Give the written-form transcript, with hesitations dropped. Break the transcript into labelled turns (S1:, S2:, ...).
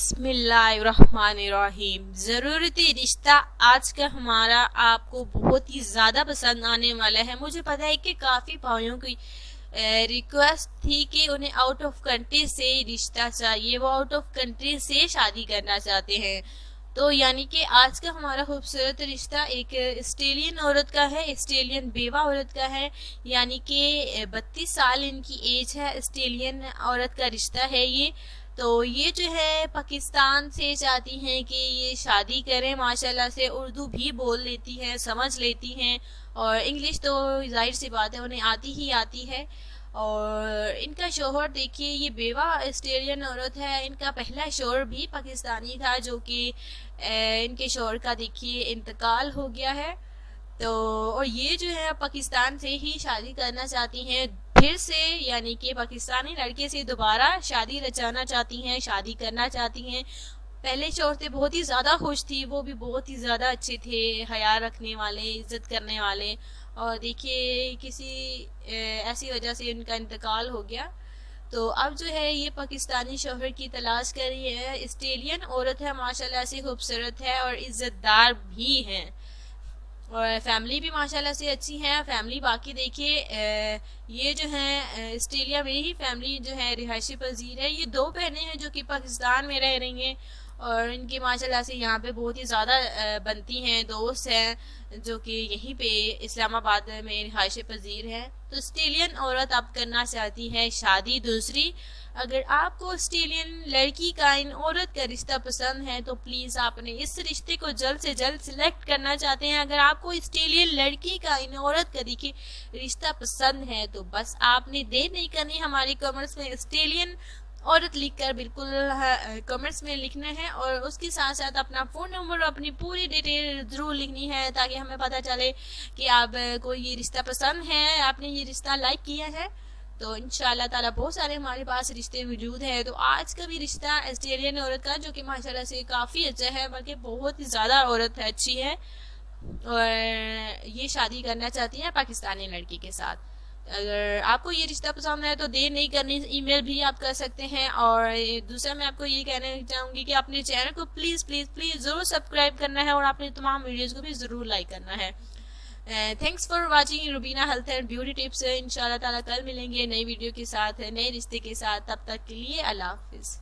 S1: बिस्मिल्लाहिर्रहमानिर्रहीम। ज़रूरती रिश्ता आज का हमारा आपको बहुत ही ज़्यादा पसंद आने वाला है। मुझे पता है कि काफ़ी भाइयों की रिक्वेस्ट थी कि उन्हें आउट ऑफ कंट्री से रिश्ता चाहिए, वो आउट ऑफ कंट्री से शादी करना चाहते हैं। तो यानी कि आज का हमारा खूबसूरत रिश्ता एक ऑस्ट्रेलियन औरत का है, ऑस्ट्रेलियन बेवा औरत का है। यानी कि 32 साल इनकी एज है। ऑस्ट्रेलियन औरत का रिश्ता है ये। तो ये जो है पाकिस्तान से चाहती हैं कि ये शादी करें। माशाल्लाह से उर्दू भी बोल लेती हैं, समझ लेती हैं, और इंग्लिश तो जाहिर सी बात है उन्हें आती ही आती है। और इनका शोहर देखिए, ये बेवा ऑस्ट्रेलियन औरत है। इनका पहला शोहर भी पाकिस्तानी था, जो कि इनके शोहर का देखिए इंतकाल हो गया है। तो और ये जो है पाकिस्तान से ही शादी करना चाहती हैं फिर से, यानी कि पाकिस्तानी लड़के से दोबारा शादी रचाना चाहती हैं, शादी करना चाहती हैं। पहले शौहर से बहुत ही ज़्यादा खुश थी, वो भी बहुत ही ज़्यादा अच्छे थे, हया रखने वाले, इज्जत करने वाले। और देखिए किसी ऐसी वजह से उनका इंतकाल हो गया। तो अब जो है ये पाकिस्तानी शौहर की तलाश कर रही है। ऑस्ट्रेलियन औरत है, माशाल्लाह से खूबसूरत है और इज्जतदार भी है, और फैमिली भी माशाल्लाह से अच्छी है। फैमिली बाकी देखिए ये जो है ऑस्ट्रेलिया में ही फैमिली जो है रिहायशी पजीर है। ये दो बहनें हैं जो कि पाकिस्तान में रह रही हैं, और इनकी माशाल्लाह से यहाँ पे बहुत ही ज़्यादा बनती हैं, दोस्त हैं जो कि यहीं पे इस्लामाबाद में रिहायशी पजीर है। तो ऑस्ट्रेलियन औरत अब करना चाहती है शादी दूसरी। अगर आपको ऑस्ट्रेलियन लड़की का इन औरत का रिश्ता पसंद है तो प्लीज़ आपने इस रिश्ते को जल्द से जल्द सिलेक्ट करना चाहते हैं। अगर आपको ऑस्ट्रेलियन लड़की का इन औरत का देखिए रिश्ता पसंद है तो बस आपने देर नहीं करनी, हमारी कमेंट्स में ऑस्ट्रेलियन औरत लिखकर बिल्कुल कमेंट्स में लिखना है, और उसके साथ साथ अपना फ़ोन नंबर और अपनी पूरी डिटेल ज़रूर लिखनी है, ताकि हमें पता चले कि आप को ये रिश्ता पसंद है, आपने ये रिश्ता लाइक किया है। तो इंशाल्लाह ताला बहुत सारे हमारे पास रिश्ते मौजूद हैं। तो आज का भी रिश्ता ऑस्ट्रेलियन औरत का, जो कि माशाल्लाह से काफ़ी अच्छा है, बल्कि बहुत ही ज़्यादा औरत है, अच्छी है, और ये शादी करना चाहती है पाकिस्तानी लड़की के साथ। अगर आपको ये रिश्ता पसंद है तो देर नहीं करनी, ईमेल भी आप कर सकते हैं। और दूसरा मैं आपको ये कहना चाहूँगी कि अपने चैनल को प्लीज़ प्लीज़ प्लीज़ ज़रूर सब्सक्राइब करना है, और अपने तमाम वीडियोज़ को भी ज़रूर लाइक करना है। Thanks for watching Rubina health and beauty tips. इंशाल्लाह ताला कल मिलेंगे नई वीडियो के साथ, नए रिश्ते के साथ। तब तक के लिए अल्लाह हाफिज़।